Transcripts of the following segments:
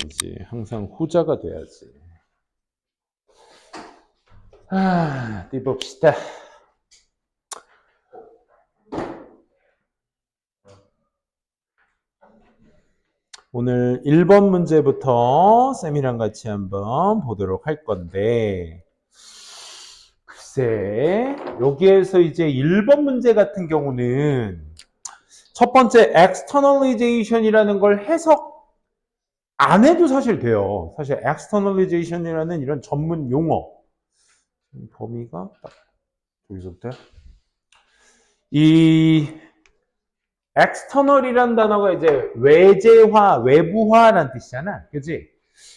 이제 항상 후자가 돼야지. 띄봅시다. 오늘 1번 문제부터 쌤이랑 같이 한번 보도록 할 건데, 글쎄, 여기에서 이제 1번 문제 같은 경우는 첫 번째 externalization이라는 걸 해석 안 해도 사실 돼요. 사실 externalization이라는 이런 전문 용어. 범위가 딱 여기서부터 이 external이란 단어가 이제 외제화, 외부화라는 뜻이잖아. 그지?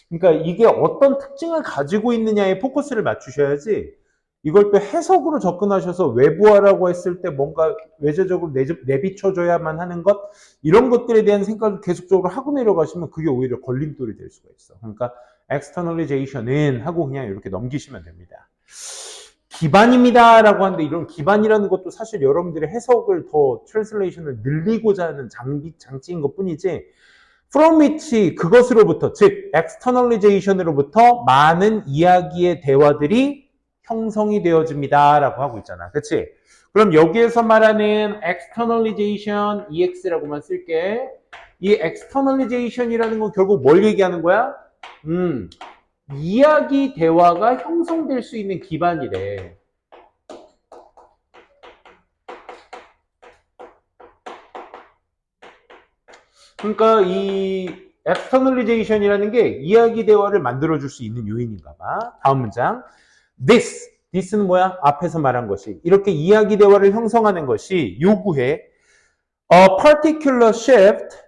그러니까 이게 어떤 특징을 가지고 있느냐에 포커스를 맞추셔야지 이걸 또 해석으로 접근하셔서 외부화라고 했을 때 뭔가 외제적으로 내비쳐줘야만 하는 것 이런 것들에 대한 생각을 계속적으로 하고 내려가시면 그게 오히려 걸림돌이 될 수가 있어. 그러니까 externalization은 하고 그냥 이렇게 넘기시면 됩니다. 기반입니다 라고 하는데 이런 기반이라는 것도 사실 여러분들의 해석을 더 트랜슬레이션을 늘리고자 하는 장치인 것 뿐이지 from which 그것으로부터 즉 externalization으로부터 많은 이야기의 대화들이 형성이 되어집니다 라고 하고 있잖아. 그치? 그럼 여기에서 말하는 externalization ex라고만 쓸게. 이 externalization이라는 건 결국 뭘 얘기하는 거야? 이야기 대화가 형성될 수 있는 기반이래. 그러니까 이 externalization이라는 게 이야기 대화를 만들어줄 수 있는 요인인가 봐. 다음 문장. this는 뭐야? 앞에서 말한 것이. 이렇게 이야기 대화를 형성하는 것이 요구해 a particular shift,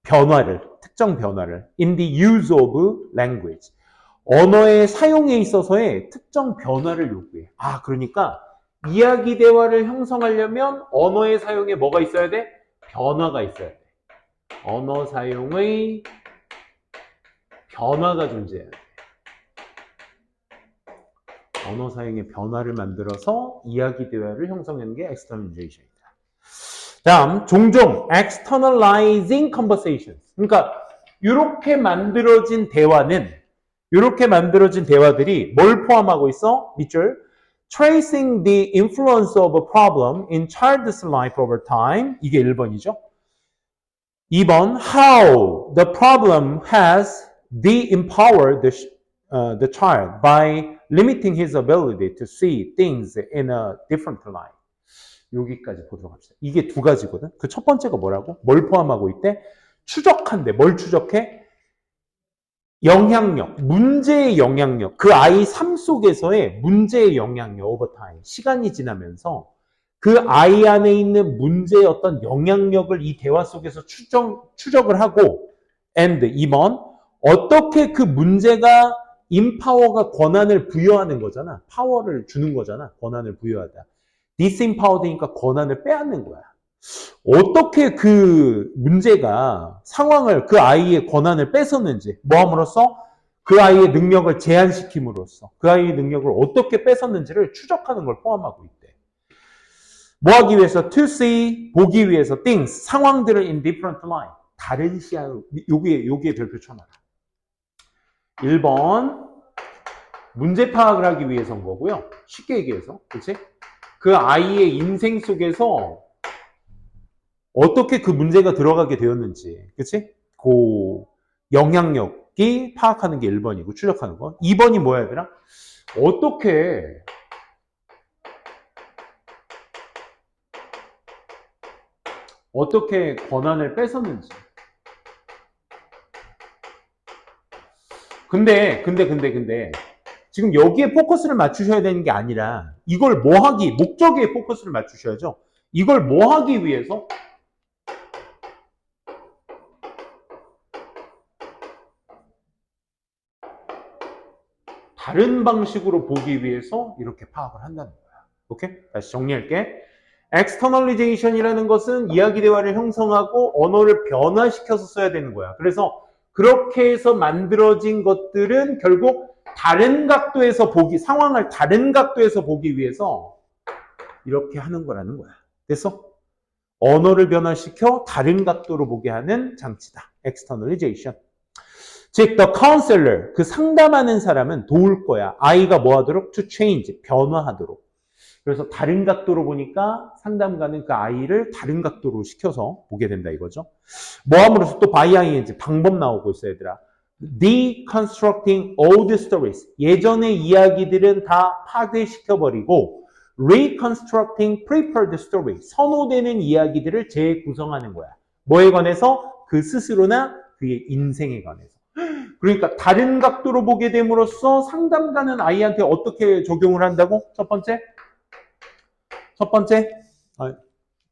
변화를, 특정 변화를 in the use of language. 언어의 사용에 있어서의 특정 변화를 요구해. 그러니까 이야기 대화를 형성하려면 언어의 사용에 뭐가 있어야 돼? 변화가 있어야 돼. 언어 사용의 변화가 존재해야 돼. 언어 사용의 변화를 만들어서 이야기 대화를 형성하는 게 externalization이다. 다음, 종종 externalizing conversations. 그러니까 이렇게 만들어진 대화들이 뭘 포함하고 있어? 밑줄. Tracing the influence of a problem in child's life over time. 이게 1번이죠. 2번, how the problem has de-empowered the child by limiting his ability to see things in a different light. 여기까지 보도록 합시다. 이게 두 가지거든. 그 첫 번째가 뭐라고? 뭘 포함하고 있대? 추적한대. 뭘 추적해? 영향력, 문제의 영향력. 그 아이 삶 속에서의 문제의 영향력, 오버타임. 시간이 지나면서 그 아이 안에 있는 문제의 어떤 영향력을 이 대화 속에서 추적을 하고 and 2번 어떻게 그 문제가 인파워가 권한을 부여하는 거잖아. 파워를 주는 거잖아. 권한을 부여하다. 디스임파워드니까 권한을 빼앗는 거야. 어떻게 그 문제가 상황을 그 아이의 권한을 뺏었는지 뭐함으로써 그 아이의 능력을 제한시킴으로써 그 아이의 능력을 어떻게 뺏었는지를 추적하는 걸 포함하고 있대. 뭐 하기 위해서? To see, 보기 위해서 things, 상황들을 in different light. 다른 시야로 여기에 별표 쳐놔라. 1번 문제 파악을 하기 위해서인 거고요. 쉽게 얘기해서 그치? 그 아이의 인생 속에서 어떻게 그 문제가 들어가게 되었는지 그치? 그 영향력이 파악하는 게 1번이고 추적하는 거. 2번이 뭐야 얘들아? 어떻게 권한을 뺏었는지. 근데 지금 여기에 포커스를 맞추셔야 되는 게 아니라 이걸 뭐 하기, 목적에 포커스를 맞추셔야죠. 이걸 뭐 하기 위해서? 다른 방식으로 보기 위해서 이렇게 파악을 한다는 거야. 오케이? 다시 정리할게. externalization이라는 것은 이야기 대화를 형성하고 언어를 변화시켜서 써야 되는 거야. 그래서 그렇게 해서 만들어진 것들은 결국 다른 각도에서 상황을 다른 각도에서 보기 위해서 이렇게 하는 거라는 거야. 됐어? 언어를 변화시켜 다른 각도로 보게 하는 장치다. externalization. 즉, the counselor, 그 상담하는 사람은 도울 거야. 아이가 뭐 하도록? to change, 변화하도록. 그래서 다른 각도로 보니까 상담가는 그 아이를 다른 각도로 시켜서 보게 된다 이거죠. 뭐 함으로써 또 by ing, 방법 나오고 있어 얘들아. Deconstructing old stories. 예전의 이야기들은 다 파괴시켜버리고 Reconstructing preferred story. 선호되는 이야기들을 재구성하는 거야. 뭐에 관해서? 그 스스로나 그의 인생에 관해서. 그러니까 다른 각도로 보게 됨으로써 상담가는 아이한테 어떻게 적용을 한다고? 첫 번째,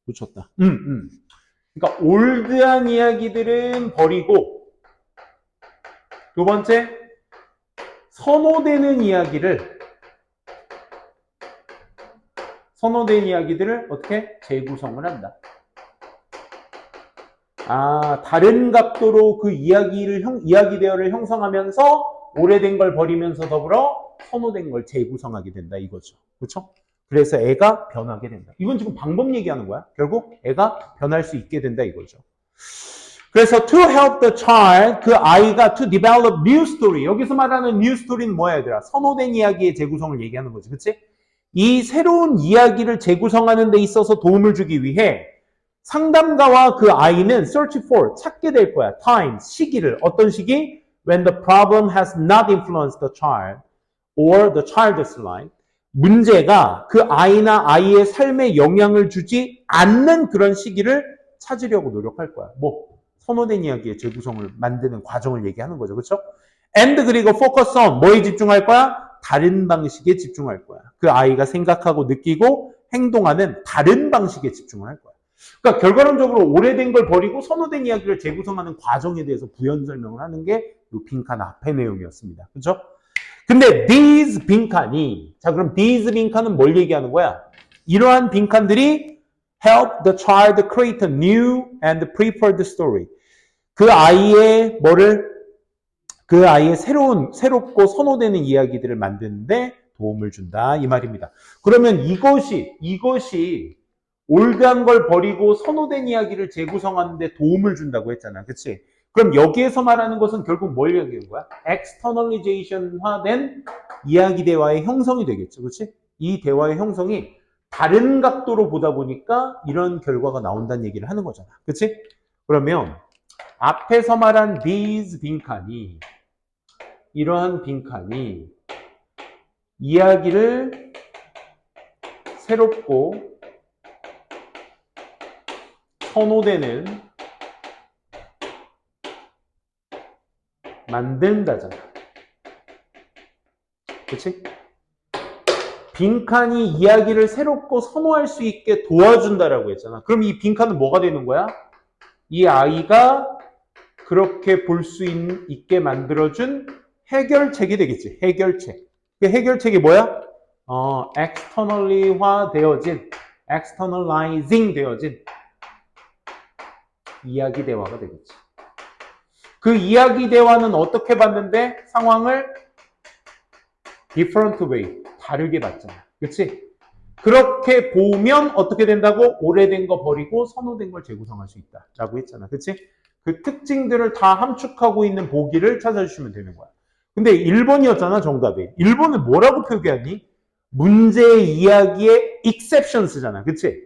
놓쳤다. 그러니까 올드한 이야기들은 버리고 두 번째, 선호되는 이야기들을 어떻게 재구성을 한다. 다른 각도로 그 이야기 대화를 형성하면서 오래된 걸 버리면서 더불어 선호된 걸 재구성하게 된다 이거죠. 그렇죠? 그래서 애가 변하게 된다. 이건 지금 방법 얘기하는 거야. 결국 애가 변할 수 있게 된다 이거죠. 그래서 to help the child, 그 아이가 to develop new story. 여기서 말하는 new story는 뭐야 얘들아? 선호된 이야기의 재구성을 얘기하는 거지. 그치? 이 새로운 이야기를 재구성하는 데 있어서 도움을 주기 위해 상담가와 그 아이는 search for, 찾게 될 거야. time, 시기를. 어떤 시기? When the problem has not influenced the child or the child's life. 문제가 그 아이나 아이의 삶에 영향을 주지 않는 그런 시기를 찾으려고 노력할 거야. 선호된 이야기의 재구성을 만드는 과정을 얘기하는 거죠. 그렇죠? And 그리고 focus on, 뭐에 집중할 거야? 다른 방식에 집중할 거야. 그 아이가 생각하고 느끼고 행동하는 다른 방식에 집중을 할 거야. 그러니까 결과론적으로 오래된 걸 버리고 선호된 이야기를 재구성하는 과정에 대해서 부연 설명을 하는 게 이 빈칸 앞의 내용이었습니다. 그렇죠? 근데 these 빈칸이, 자 그럼 these 빈칸은 뭘 얘기하는 거야? 이러한 빈칸들이 help the child create a new and preferred story. 그 아이의 새롭고 선호되는 이야기들을 만드는데 도움을 준다 이 말입니다. 그러면 이것이 올드한 걸 버리고 선호된 이야기를 재구성하는데 도움을 준다고 했잖아. 그치? 그럼 여기에서 말하는 것은 결국 뭘 얘기하는 거야? externalization화된 이야기 대화의 형성이 되겠죠. 그치? 이 대화의 형성이 다른 각도로 보다 보니까 이런 결과가 나온다는 얘기를 하는 거잖아. 그치? 그러면 앞에서 말한 이러한 빈칸이 이야기를 새롭고 선호되는 만든다잖아. 그치? 빈칸이 이야기를 새롭고 선호할 수 있게 도와준다라고 했잖아. 그럼 이 빈칸은 뭐가 되는 거야? 이 아이가 그렇게 볼 수 있게 만들어준 해결책이 되겠지. 해결책. 그 해결책이 뭐야? externalizing 되어진 이야기 대화가 되겠지. 그 이야기 대화는 어떻게 봤는데 상황을 different way, 다르게 봤잖아. 그치? 그렇게 보면 어떻게 된다고? 오래된 거 버리고 선호된 걸 재구성할 수 있다 라고 했잖아. 그치? 그 특징들을 다 함축하고 있는 보기를 찾아주시면 되는 거야. 근데 1번이었잖아 정답이. 1번은 뭐라고 표기하니? 문제 이야기의 exceptions잖아. 그치?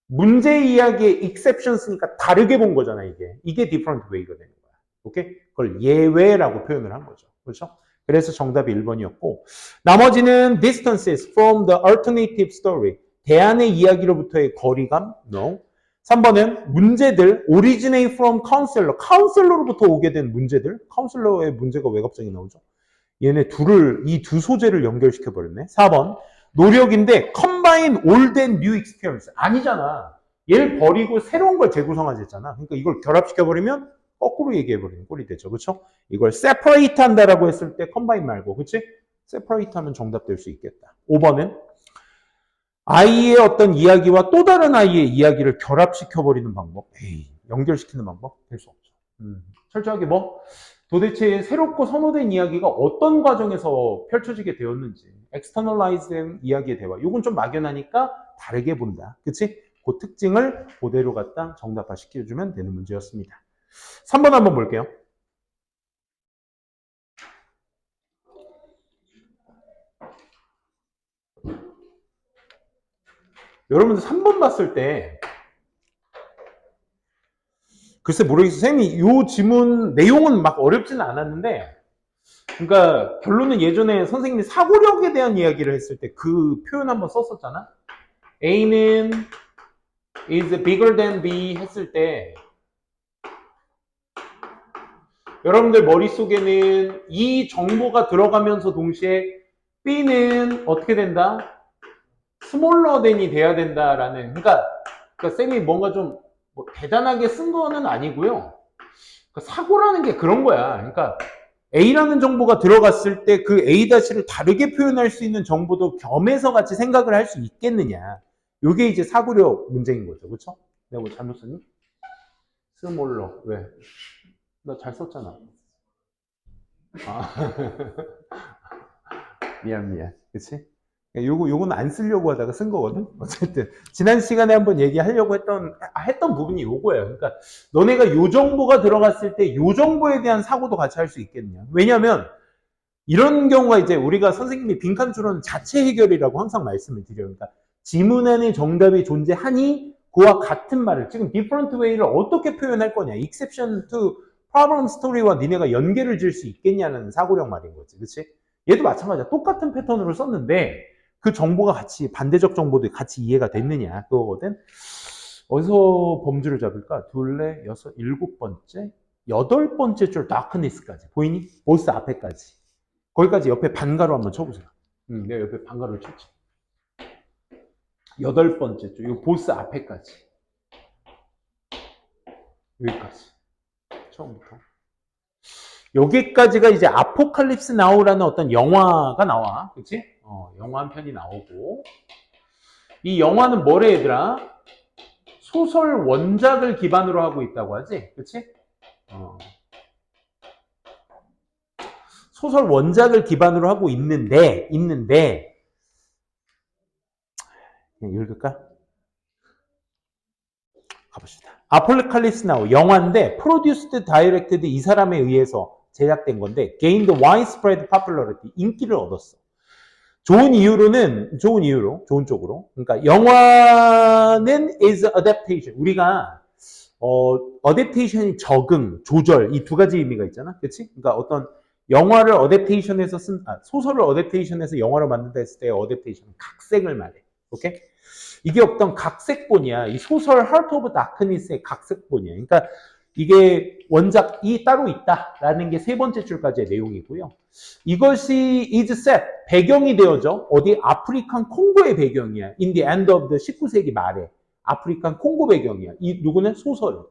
문제 이야기의 exceptions니까 다르게 본 거잖아 이게. 이게 different way가 되는 거야. 오케이? 그걸 예외라고 표현을 한 거죠. 그렇죠? 그래서 정답이 1번이었고 나머지는 distances from the alternative story. 대안의 이야기로부터의 거리감? No. 3번은 문제들 originate from counselor. 카운셀러로부터 오게 된 문제들. 카운셀러의 문제가 왜 갑자기 나오죠? 이 두 소재를 연결시켜 버렸네. 4번 노력인데 combine old and new experience. 아니잖아. 얘를 버리고 새로운 걸 재구성하자 잖아. 그러니까 이걸 결합시켜 버리면 거꾸로 얘기해 버리는 꼴이 되죠. 그렇죠? 이걸 separate 한다라고 했을 때 combine 말고 그렇지? separate 하면 정답 될 수 있겠다. 5번은 아이의 어떤 이야기와 또 다른 아이의 이야기를 결합시켜 버리는 방법. 연결시키는 방법 될 수 없죠. 철저하게 도대체 새롭고 선호된 이야기가 어떤 과정에서 펼쳐지게 되었는지 externalized 이야기의 대화 이건 좀 막연하니까 다르게 본다. 그치? 그 특징을 그대로 갖다 정답화 시켜주면 되는 문제였습니다. 3번 한번 볼게요. 여러분들 3번 봤을 때 글쎄 모르겠어요. 쌤이 요 지문 내용은 막 어렵지는 않았는데 그러니까 결론은 예전에 선생님이 사고력에 대한 이야기를 했을 때 그 표현 한번 썼었잖아. A는 is bigger than B 했을 때 여러분들 머릿속에는 이 정보가 들어가면서 동시에 B는 어떻게 된다? 스몰러 than이 돼야 된다라는 그러니까 쌤이 뭔가 좀 뭐 대단하게 쓴 거는 아니고요. 그러니까 사고라는 게 그런 거야. 그러니까 A라는 정보가 들어갔을 때 그 A-를 다르게 표현할 수 있는 정보도 겸해서 같이 생각을 할 수 있겠느냐. 이게 이제 사고력 문제인 거죠. 그렇죠? 내가 뭐 잘못 썼니? 스몰러. 왜? 나 잘 썼잖아. 아. 미안. 그치? 요건 안 쓰려고 하다가 쓴 거거든? 어쨌든. 지난 시간에 한번 얘기하려고 했던 부분이 요거예요. 그러니까, 너네가 요 정보가 들어갔을 때 요 정보에 대한 사고도 같이 할 수 있겠냐. 왜냐면, 이런 경우가 이제 우리가 선생님이 빈칸 추론 자체 해결이라고 항상 말씀을 드려요. 그러니까, 지문 안에 정답이 존재하니, 그와 같은 말을, 지금 different way를 어떻게 표현할 거냐. exception to problem story와 니네가 연계를 지을 수 있겠냐는 사고력 말인 거지. 그치? 얘도 마찬가지야. 똑같은 패턴으로 썼는데 그 정보가 같이 반대적 정보도 같이 이해가 됐느냐 그거거든. 어디서 범주를 잡을까? 둘레, 여섯, 일곱 번째, 여덟 번째 줄 다크니스까지 보이니? 보스 앞에까지. 거기까지 옆에 반가로 한번 쳐보세요. 내가 옆에 반가로를 쳤지. 여덟 번째 줄, 이 보스 앞에까지. 여기까지. 처음부터. 여기까지가 이제 아포칼립스 나우라는 어떤 영화가 나와. 그치? 영화 한 편이 나오고. 이 영화는 뭐래, 얘들아? 소설 원작을 기반으로 하고 있다고 하지? 그치? 소설 원작을 기반으로 하고 있는데, 그냥 읽을까? 가봅시다. 아포칼립스 나우, 영화인데, produced, directed 이 사람에 의해서 제작된 건데, gained widespread popularity, 인기를 얻었어. 좋은 쪽으로. 그러니까 영화는 is adaptation. 우리가 adaptation이 적응, 조절 이 두 가지 의미가 있잖아. 그렇지? 그러니까 어떤 영화를 어댑테이션해서 소설을 어댑테이션해서 영화로 만든다 했을 때 어댑테이션은 각색을 말해. 오케이? 이게 어떤 각색본이야. 이 소설 Heart of Darkness의 각색본이야. 그러니까 이게 원작이 따로 있다라는 게 세 번째 줄까지의 내용이고요. 이것이 is set, 배경이 되어져. 어디? 아프리칸 콩고의 배경이야. In the end of the 19세기 말에. 아프리칸 콩고 배경이야. 이 누구는? 소설은.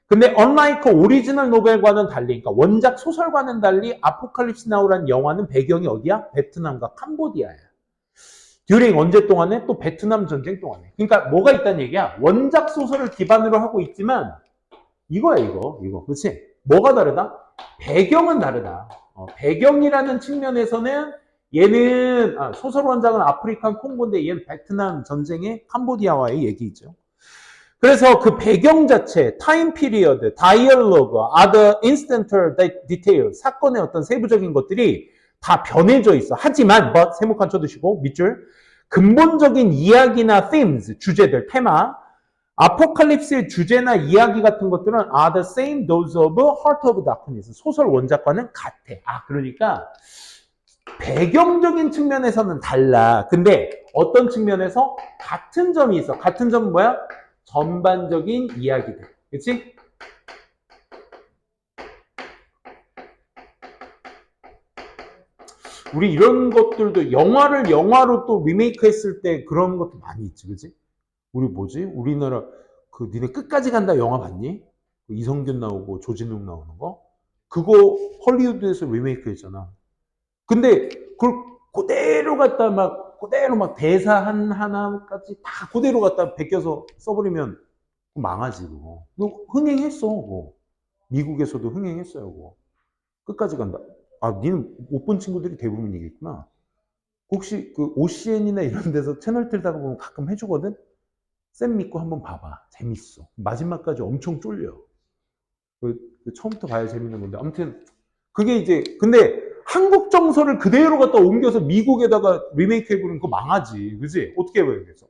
근데 unlike 오리지널 노벨과는 달리, 그러니까 원작 소설과는 달리 아포칼립스 나우라는 영화는 배경이 어디야? 베트남과 캄보디아야. 듀링 언제 동안에? 또 베트남 전쟁 동안에. 그러니까 뭐가 있다는 얘기야? 원작 소설을 기반으로 하고 있지만 이거야 이거. 그렇지? 뭐가 다르다? 배경은 다르다. 배경이라는 측면에서는 얘는 소설 원작은 아프리칸 콩고인데 얘는 베트남 전쟁의 캄보디아와의 얘기죠. 그래서 그 배경 자체, 타임 피리어드, 다이얼로그, other incidental detail, 사건의 어떤 세부적인 것들이 다 변해져 있어. 하지만 but 세모칸 쳐두시고 밑줄 근본적인 이야기나 themes, 주제들, 테마 아포칼립스의 주제나 이야기 같은 것들은 are the same those of Heart of Darkness. 소설 원작과는 같아. 그러니까 배경적인 측면에서는 달라. 근데 어떤 측면에서 같은 점이 있어. 같은 점은 뭐야? 전반적인 이야기들. 그치? 우리 이런 것들도 영화를 영화로 또 리메이크 했을 때 그런 것도 많이 있지. 그치? 우리 뭐지? 우리나라 그 니네 끝까지 간다 영화 봤니? 그 이성균 나오고 조진웅 나오는 거? 그거 헐리우드에서 리메이크 했잖아. 근데 그걸 그대로 갖다 그대로 대사 하나까지 다 그대로 갖다 베껴서 써버리면 망하지 그거. 흥행했어 그거. 미국에서도 흥행했어요 그거. 끝까지 간다. 니는 못 본 친구들이 대부분 얘기했구나. 혹시 그 OCN이나 이런 데서 채널 틀다가 보면 가끔 해주거든? 쌤 믿고 한번 봐봐. 재밌어. 마지막까지 엄청 쫄려. 처음부터 봐야 재밌는 건데. 아무튼, 그게 이제, 근데 한국 정서를 그대로 갖다 옮겨서 미국에다가 리메이크 해보는 거 망하지. 그지? 어떻게 해봐야겠어?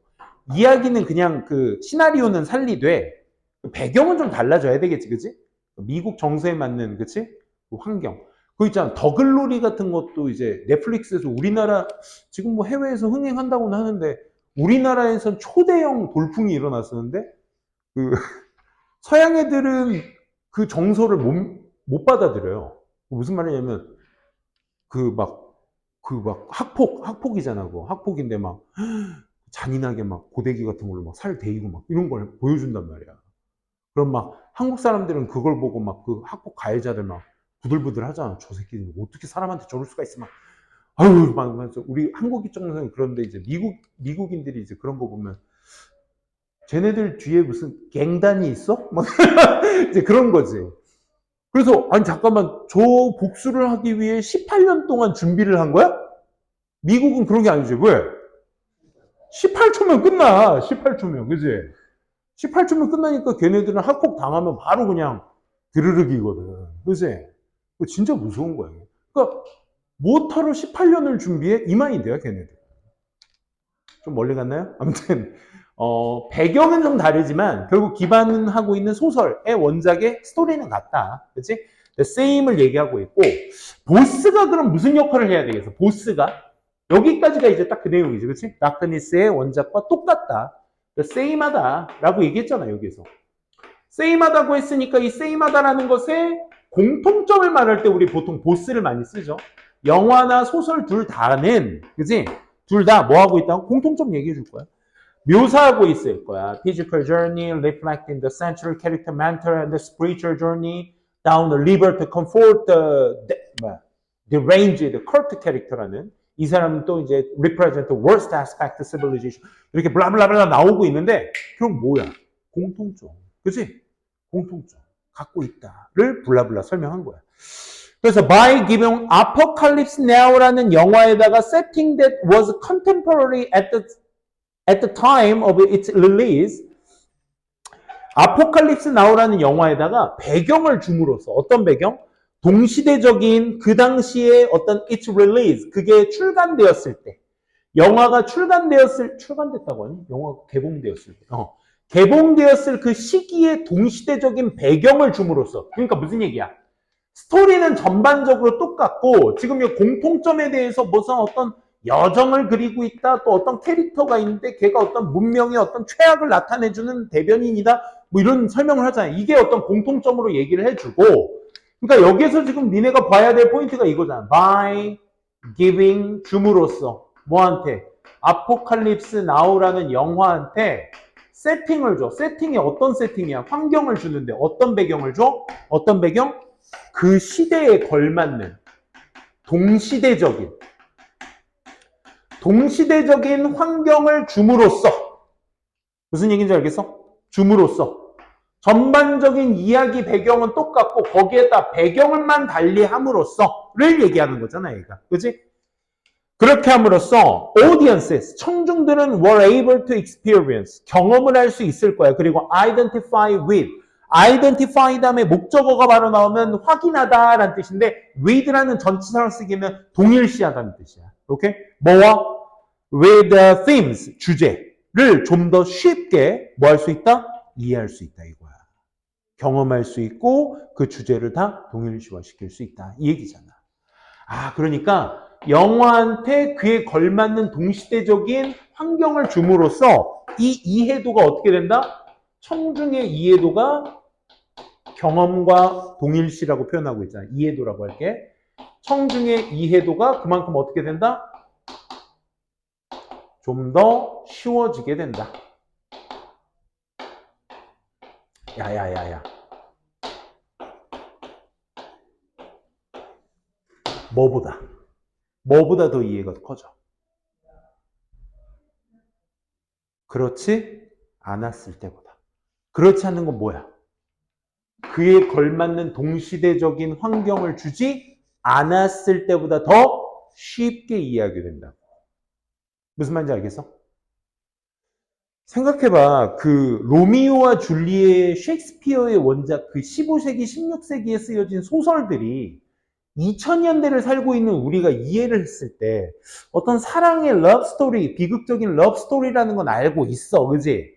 이야기는 그냥 그 시나리오는 살리되 배경은 좀 달라져야 되겠지, 그치? 미국 정서에 맞는, 그치? 그 환경. 그 있잖아. 더글로리 같은 것도 이제 넷플릭스에서 우리나라, 지금 뭐 해외에서 흥행한다고는 하는데, 우리나라에선 초대형 돌풍이 일어났었는데, 그, 서양 애들은 그 정서를 못 받아들여요. 무슨 말이냐면, 그 막, 그 막 학폭이잖아. 그 학폭인데 막, 잔인하게 막 고데기 같은 걸로 막 살 데이고 막 이런 걸 보여준단 말이야. 그럼 막 한국 사람들은 그걸 보고 막 그 학폭 가해자들 막 부들부들 하잖아. 저 새끼들 어떻게 사람한테 저럴 수가 있어 막 아유 막 우리 한국 입장에서는 그런데 이제 미국인들이 이제 그런 거 보면 쟤네들 뒤에 무슨 갱단이 있어? 막 이제 그런 거지. 그래서 아니 잠깐만 저 복수를 하기 위해 18년 동안 준비를 한 거야? 미국은 그런 게 아니지. 왜? 18초면 끝나. 18초면 그지? 18초면 끝나니까 걔네들은 학폭 당하면 바로 그냥 드르륵이거든. 그지? 진짜 무서운 거야. 그러니까 뭐하러 18년을 준비해? 이 마인드야, 걔네들. 좀 멀리 갔나요? 아무튼 배경은 좀 다르지만 결국 기반하고 있는 소설의 원작의 스토리는 같다. 그치? The Same을 얘기하고 있고 보스가 그럼 무슨 역할을 해야 되겠어? 보스가 여기까지가 이제 딱 그 내용이지. 그치? 다크니스의 원작과 똑같다. The Same하다 라고 얘기했잖아 여기서. Same하다고 했으니까 이 Same하다라는 것에 공통점을 말할 때 우리 보통 보스를 많이 쓰죠. 영화나 소설 둘 다는 그치? 둘 다 뭐 하고 있다고? 공통점 얘기해 줄 거야. 묘사하고 있을 거야. Physical journey, reflecting the central character mental and the spiritual journey down the river to comfort the range, the cult character라는 이 사람은 또 이제 represent the worst aspect of civilization 이렇게 블라블라블라 나오고 있는데 그럼 뭐야? 공통점. 그치? 공통점. 갖고 있다를 블라블라 설명한 거야. 그래서 by giving Apocalypse Now라는 영화에다가 setting that was contemporary at the time of its release, 아포칼립스 나우라는 영화에다가 배경을 줌으로써 어떤 배경? 동시대적인 그 당시에 어떤 its release, 그게 출간되었을 때 영화가 출간됐다고 하니? 영화가 개봉되었을 때 개봉되었을 그 시기에 동시대적인 배경을 줌으로써 그러니까 무슨 얘기야? 스토리는 전반적으로 똑같고 지금 이 공통점에 대해서 무슨 어떤 여정을 그리고 있다. 또 어떤 캐릭터가 있는데 걔가 어떤 문명의 어떤 최악을 나타내주는 대변인이다. 뭐 이런 설명을 하잖아요. 이게 어떤 공통점으로 얘기를 해주고 그러니까 여기에서 지금 니네가 봐야 될 포인트가 이거잖아. By giving 줌으로써 뭐한테? 아포칼립스 나우라는 영화한테 세팅을 줘. 세팅이 어떤 세팅이야? 환경을 주는데 어떤 배경을 줘? 어떤 배경? 그 시대에 걸맞는 동시대적인 환경을 줌으로써 무슨 얘기인지 알겠어? 줌으로써 전반적인 이야기 배경은 똑같고 거기에다 배경을만 달리함으로써를 얘기하는 거잖아 얘가 그치? 그렇게 함으로써 audiences 청중들은 were able to experience 경험을 할 수 있을 거야 그리고 identify with identify 다음에 목적어가 바로 나오면 확인하다라는 뜻인데 with라는 전치사를 쓰기는 동일시하다는 뜻이야. 오케이? 뭐와? with the themes, 주제를 좀 더 쉽게 뭐 할 수 있다? 이해할 수 있다 이거야. 경험할 수 있고 그 주제를 다 동일시화시킬 수 있다. 이 얘기잖아. 아, 그러니까 영화한테 그에 걸맞는 동시대적인 환경을 줌으로써 이 이해도가 어떻게 된다? 청중의 이해도가 경험과 동일시라고 표현하고 있잖아요. 이해도라고 할게. 청중의 이해도가 그만큼 어떻게 된다? 좀 더 쉬워지게 된다. 야야야야. 뭐보다 더 이해가 커져. 그렇지 않았을 때보다. 그렇지 않는 건 뭐야? 그에 걸맞는 동시대적인 환경을 주지 않았을 때보다 더 쉽게 이해하게 된다. 무슨 말인지 알겠어? 생각해봐. 그 로미오와 줄리엣 셰익스피어의 원작 그 15세기, 16세기에 쓰여진 소설들이 2000년대를 살고 있는 우리가 이해를 했을 때 어떤 사랑의 러브스토리, 비극적인 러브스토리라는 건 알고 있어. 그지?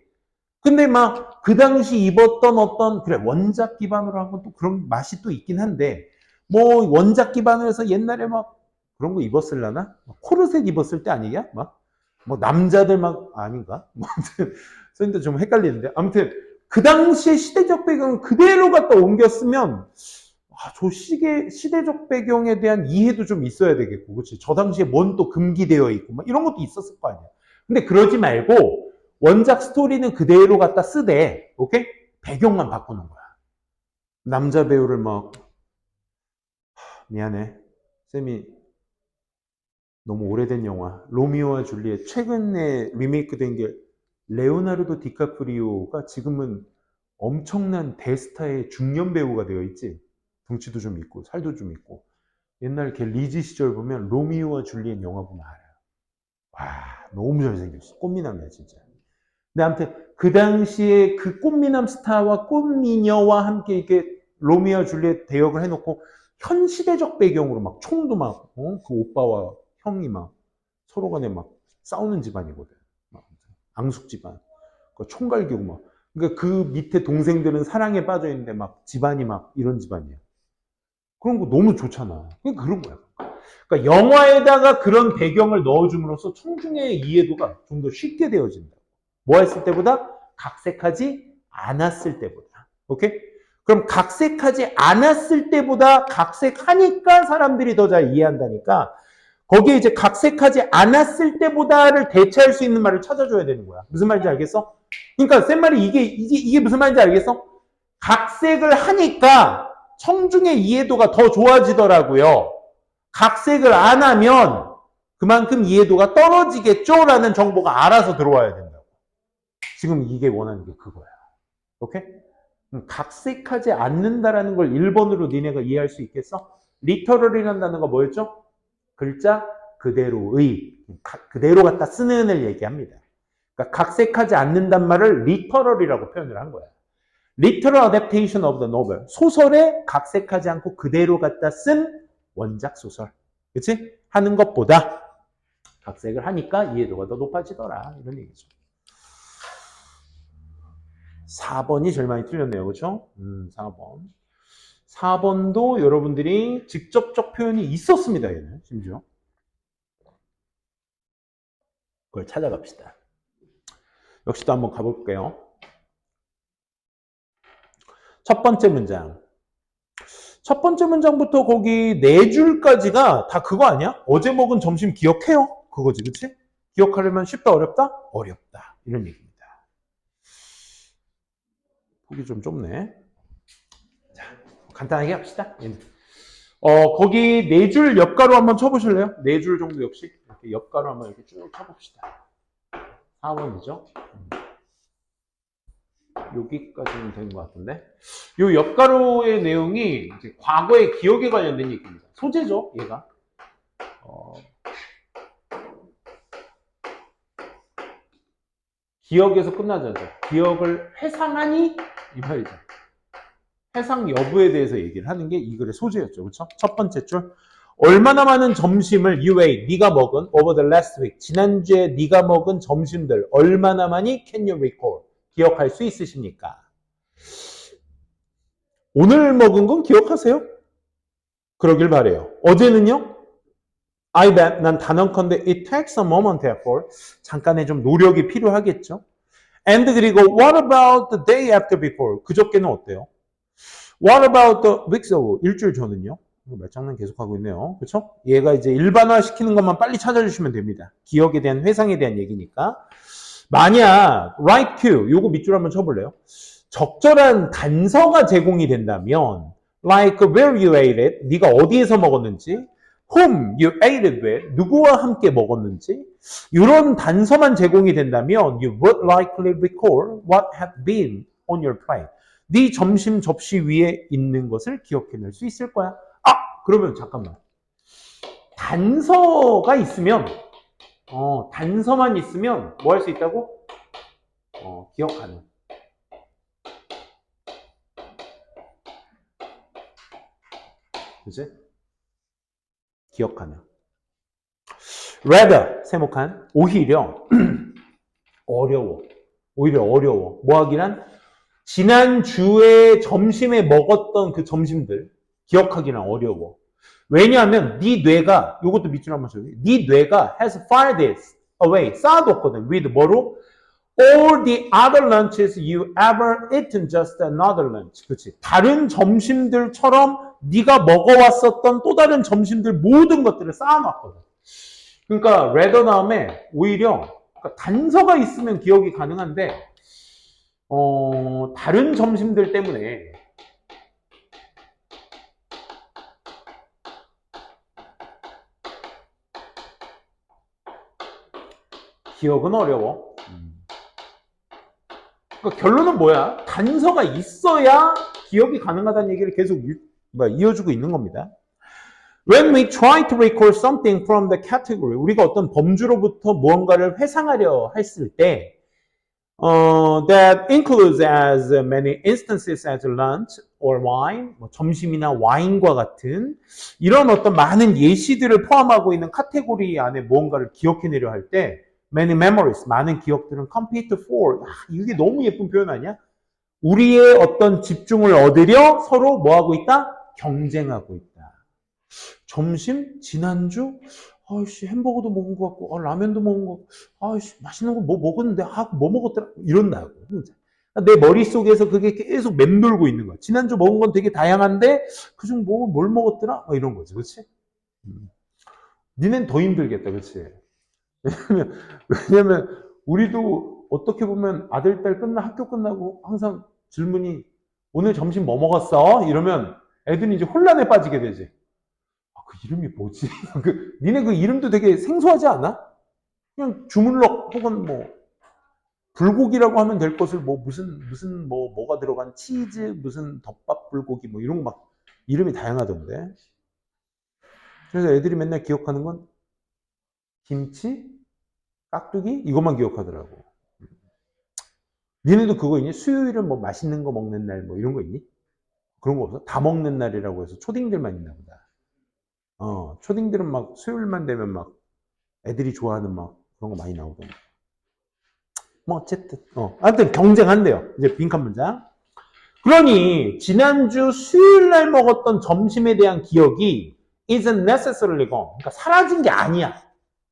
근데 막 그 당시 입었던 어떤 그래 원작 기반으로 한 건 또 그런 맛이 또 있긴 한데 뭐 원작 기반으로 해서 옛날에 막 그런 거 입었을라나? 코르셋 입었을 때 아니냐? 막 뭐 남자들 막 아닌가? 뭐 아무튼 선생님도 좀 헷갈리는데 아무튼 그 당시의 시대적 배경을 그대로 갖다 옮겼으면 저 시대적 배경에 대한 이해도 좀 있어야 되겠고, 그렇지? 저 당시에 뭔 또 금기되어 있고, 막 이런 것도 있었을 거 아니야. 근데 그러지 말고 원작 스토리는 그대로 갖다 쓰되, 오케이? 배경만 바꾸는 거야. 남자 배우를 막 미안해, 쌤이 너무 오래된 영화 로미오와 줄리엣 최근에 리메이크된 게 레오나르도 디카프리오가 지금은 엄청난 대스타의 중년 배우가 되어 있지. 덩치도 좀 있고 살도 좀 있고. 옛날 걔 리즈 시절 보면 로미오와 줄리엣 영화 보면 알아요. 와, 너무 잘생겼어. 꽃미남이야, 진짜. 근데 아무튼 그 당시에 그 꽃미남 스타와 꽃미녀와 함께 이렇게 로미오와 줄리엣 대역을 해놓고 현 시대적 배경으로 막 총도 막, 그 오빠와 형이 막 서로 간에 막 싸우는 집안이거든. 막 앙숙 집안. 그 총갈기고 막. 그러니까 그 밑에 동생들은 사랑에 빠져 있는데 막 집안이 막 이런 집안이야. 그런 거 너무 좋잖아. 그러니까 그런 거야. 그러니까 영화에다가 그런 배경을 넣어줌으로써 청중의 이해도가 좀 더 쉽게 되어진다. 뭐 했을 때보다? 각색하지 않았을 때보다. 오케이? 그럼 각색하지 않았을 때보다 각색하니까 사람들이 더 잘 이해한다니까 거기에 이제 각색하지 않았을 때보다를 대체할 수 있는 말을 찾아줘야 되는 거야. 무슨 말인지 알겠어? 그러니까 쌤 말이 이게 무슨 말인지 알겠어? 각색을 하니까 청중의 이해도가 더 좋아지더라고요. 각색을 안 하면 그만큼 이해도가 떨어지겠죠라는 정보가 알아서 들어와야 된다고. 지금 이게 원하는 게 그거야. 오케이? 각색하지 않는다라는 걸 1번으로 니네가 이해할 수 있겠어? 리터럴이라는 단어가 뭐였죠? 글자 그대로의, 그대로 갖다 쓰는 을 얘기합니다. 그러니까 각색하지 않는단 말을 리터럴이라고 표현을 한 거야. Literal adaptation of the novel. 소설에 각색하지 않고 그대로 갖다 쓴 원작 소설. 그치? 하는 것보다 각색을 하니까 이해도가 더 높아지더라. 이런 얘기죠. 4번이 제일 많이 틀렸네요. 그렇죠? 4번. 4번도 여러분들이 직접적 표현이 있었습니다. 얘는 심지어. 그걸 찾아갑시다. 역시 또 한번 가볼게요. 첫 번째 문장. 첫 번째 문장부터 거기 네 줄까지가 다 그거 아니야? 어제 먹은 점심 기억해요? 그거지, 그치? 기억하려면 쉽다, 어렵다? 어렵다. 이런 얘기입니다. 보기 좀 좁네. 자, 간단하게 합시다. 거기 네 줄 옆가로 한번 쳐보실래요? 네 줄 정도 역시. 이렇게 옆가로 한번 이렇게 쭉 쳐봅시다. 4번이죠. 여기까지는 된 것 같은데. 이 옆가로의 내용이 이제 과거의 기억에 관련된 얘기입니다. 소재죠, 얘가. 기억에서 끝나지 않죠. 기억을 회상하니 이 말이죠. 회상 여부에 대해서 얘기를 하는 게 이 글의 소재였죠. 그렇죠? 첫 번째 줄. 얼마나 많은 점심을 you ate, 네가 먹은 over the last week. 지난주에 네가 먹은 점심들 얼마나 많이 can you recall? 기억할 수 있으십니까? 오늘 먹은 건 기억하세요? 그러길 바래요. 어제는요? I bet 난 단언컨대 it takes a moment therefore 잠깐의 좀 노력이 필요하겠죠. And 그리고 what about the day after before? 그저께는 어때요? What about the weeks ago? 일주일 전은요? 말장난 계속하고 있네요. 그렇죠? 얘가 이제 일반화 시키는 것만 빨리 찾아주시면 됩니다. 기억에 대한 회상에 대한 얘기니까. 만약 right cue 요거 밑줄 한번 쳐볼래요? 적절한 단서가 제공이 된다면 like where you ate it 네가 어디에서 먹었는지 whom you ate it with 누구와 함께 먹었는지 이런 단서만 제공이 된다면 you would likely recall what had been on your plate. 네 점심 접시 위에 있는 것을 기억해낼 수 있을 거야. 그러면 잠깐만. 단서가 있으면 단서만 있으면 뭐 할 수 있다고? 기억하는. 그치? 기억하는. rather, 세목한, 오히려 어려워. 오히려 어려워. 뭐 하기란? 지난주에 점심에 먹었던 그 점심들 기억하기는 어려워. 왜냐하면 네 뇌가, 이것도 밑줄 한번 쳐요. 네 뇌가 has filed this away, 쌓아뒀거든. with 뭐로? all the other lunches you ever eaten just another lunch. 그렇지. 다른 점심들처럼 네가 먹어왔었던 또 다른 점심들 모든 것들을 쌓아놨거든. 그러니까 rather 다음에 오히려 그러니까 단서가 있으면 기억이 가능한데 다른 점심들 때문에 기억은 어려워. 그러니까 결론은 뭐야? 단서가 있어야 기억이 가능하다는 얘기를 계속 이어주고 있는 겁니다. When we try to recall something from the category, 우리가 어떤 범주로부터 무언가를 회상하려 했을 때 that includes as many instances as lunch or wine, 뭐 점심이나 와인과 같은 이런 어떤 많은 예시들을 포함하고 있는 카테고리 안에 무언가를 기억해내려 할 때 many memories, 많은 기억들은 compete for, 이게 너무 예쁜 표현 아니야? 우리의 어떤 집중을 얻으려 서로 뭐하고 있다? 경쟁하고 있다. 점심? 지난주? 아이씨, 햄버거도 먹은 것 같고, 라면도 먹은 것 같고, 아이씨, 맛있는 거 뭐 먹었는데, 뭐 먹었더라? 이런다고. 내 머릿속에서 그게 계속 맴돌고 있는 거야. 지난주 먹은 건 되게 다양한데, 그중 뭘 먹었더라? 이런 거지, 그치? 니넨 더 힘들겠다, 그치? 왜냐면, 우리도 어떻게 보면 아들, 딸 학교 끝나고 항상 질문이, 오늘 점심 뭐 먹었어? 이러면 애들이 이제 혼란에 빠지게 되지. 그 이름이 뭐지? 니네 그 이름도 되게 생소하지 않아? 그냥 주물럭 혹은 뭐 불고기라고 하면 될 것을 뭐 무슨 뭐가 들어간 치즈 무슨 덮밥 불고기 뭐 이런 거 막 이름이 다양하던데. 그래서 애들이 맨날 기억하는 건 김치, 깍두기 이것만 기억하더라고. 니네도 그거 있니? 수요일은 뭐 맛있는 거 먹는 날 뭐 이런 거 있니? 그런 거 없어? 다 먹는 날이라고 해서 초딩들만 있나 보다. 초딩들은 막 수요일만 되면 막 애들이 좋아하는 막 그런 거 많이 나오던데. 뭐 어쨌든 아무튼 경쟁한대요. 이제 빈칸 문장. 그러니 지난주 수요일 날 먹었던 점심에 대한 기억이 isn't necessarily gone. 그러니까 사라진 게 아니야.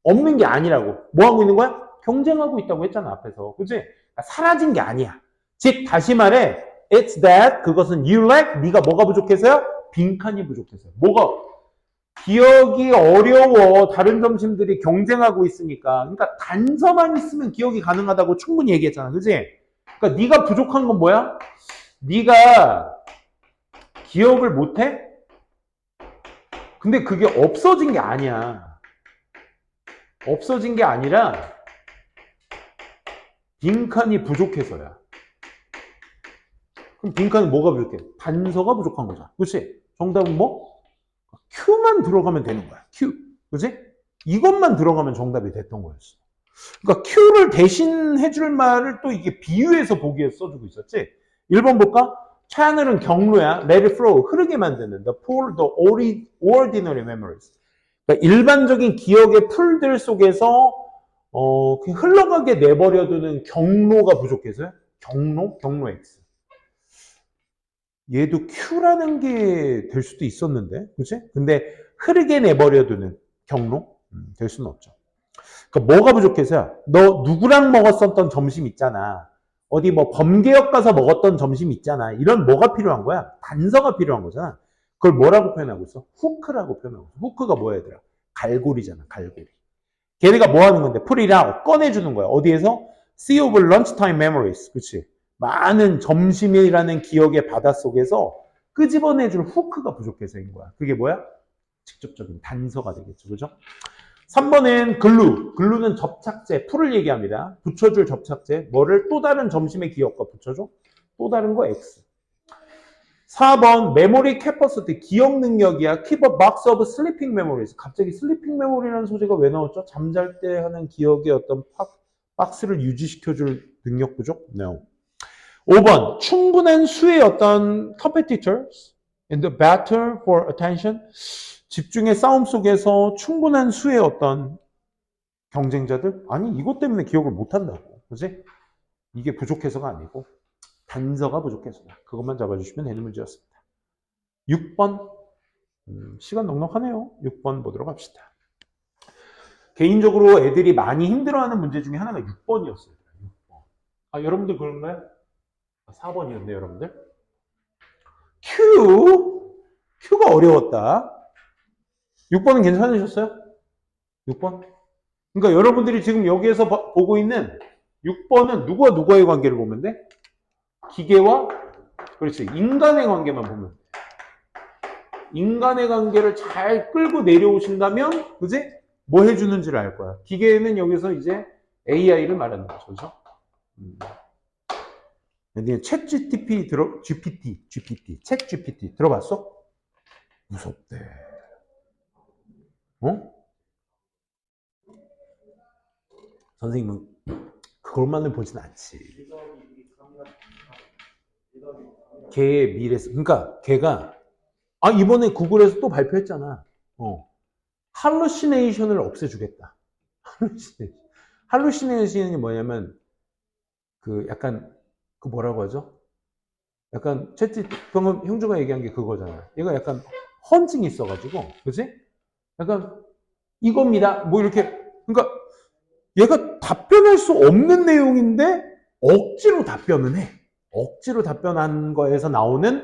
없는 게 아니라고. 뭐 하고 있는 거야? 경쟁하고 있다고 했잖아 앞에서. 그치? 그러니까 사라진 게 아니야. 즉 다시 말해 it's that 그것은 you lack 네가 뭐가 부족해서요? 빈칸이 부족해서요. 뭐가? 기억이 어려워. 다른 점심들이 경쟁하고 있으니까. 그러니까 단서만 있으면 기억이 가능하다고 충분히 얘기했잖아. 그지? 그러니까 네가 부족한 건 뭐야? 네가 기억을 못해? 근데 그게 없어진 게 아니야. 없어진 게 아니라 빈칸이 부족해서야. 그럼 빈칸은 뭐가 부족해? 단서가 부족한 거잖아. 그렇지? 정답은 뭐? Q만 들어가면 되는 거야. Q. 그지? 이것만 들어가면 정답이 됐던 거였어. 그러니까 Q를 대신 해줄 말을 또 이게 비유해서 보기에 써주고 있었지. 1번 볼까? 차하늘은 경로야. Let it flow. 흐르게 만드는. The pool, the ordinary memories. 그러니까 일반적인 기억의 풀들 속에서 그냥 흘러가게 내버려두는 경로가 부족해서요. 경로 X. 얘도 Q라는 게 될 수도 있었는데, 그치? 근데 흐르게 내버려두는 경로? 될 수는 없죠. 그러니까 뭐가 부족해서요? 너 누구랑 먹었었던 점심 있잖아. 어디 뭐 범계역 가서 먹었던 점심 있잖아. 이런 뭐가 필요한 거야? 단서가 필요한 거잖아. 그걸 뭐라고 표현하고 있어? 후크라고 표현하고 있어. 후크가 뭐야, 얘들아? 갈고리잖아, 갈고리. 걔네가 뭐 하는 건데? 풀이랑 꺼내주는 거야. 어디에서? Sea of Lunchtime Memories. 그치? 많은 점심이라는 기억의 바닷속에서 끄집어내줄 후크가 부족해서인 거야. 그게 뭐야? 직접적인 단서가 되겠죠. 그죠? 3번은 글루는 접착제, 풀을 얘기합니다. 붙여줄 접착제. 뭐를? 또 다른 점심의 기억과 붙여줘? 또 다른 거 X. 4번 메모리 캐퍼시티, 기억 능력이야. Keep a box of sleeping memories. 갑자기 슬리핑 메모리라는 소재가 왜 나왔죠? 잠잘 때 하는 기억의 어떤 박스를 유지시켜줄 능력 부족? No. 5번 충분한 수의 어떤 competitors in the battle for attention. 집중의 싸움 속에서 충분한 수의 어떤 경쟁자들? 아니, 이것 때문에 기억을 못한다고. 그지? 이게 부족해서가 아니고 단서가 부족해서다. 그것만 잡아주시면 되는 문제였습니다. 6번. 시간 넉넉하네요. 6번 보도록 합시다. 개인적으로 애들이 많이 힘들어하는 문제 중에 하나가 6번이었어요. 6번. 아, 여러분들 그런가요? 4번이었네요, 여러분들. Q가 어려웠다. 6번은 괜찮으셨어요? 6번? 그러니까 여러분들이 지금 여기에서 보고 있는 6번은 누구와 누구의 관계를 보면 돼? 기계와, 그렇지, 인간의 관계만 보면 돼. 인간의 관계를 잘 끌고 내려오신다면, 그지? 뭐 해주는지를 알 거야. 기계는 여기서 이제 AI를 말하는 거죠. 그죠? 챗 GPT 들어봤어? 무섭대. 어? 선생님은 그것만을 보진 않지. 걔의 미래, 그러니까 걔가 이번에 구글에서 또 발표했잖아. 할루시네이션을 없애주겠다. 할루시네이션이 뭐냐면 그 약간 그 뭐라고 하죠? 약간 방금 형주가 얘기한 게 그거잖아. 얘가 약간 헌증이 있어가지고, 그지? 약간 이겁니다. 뭐 이렇게, 그러니까 얘가 답변할 수 없는 내용인데 억지로 답변은 해. 억지로 답변한 거에서 나오는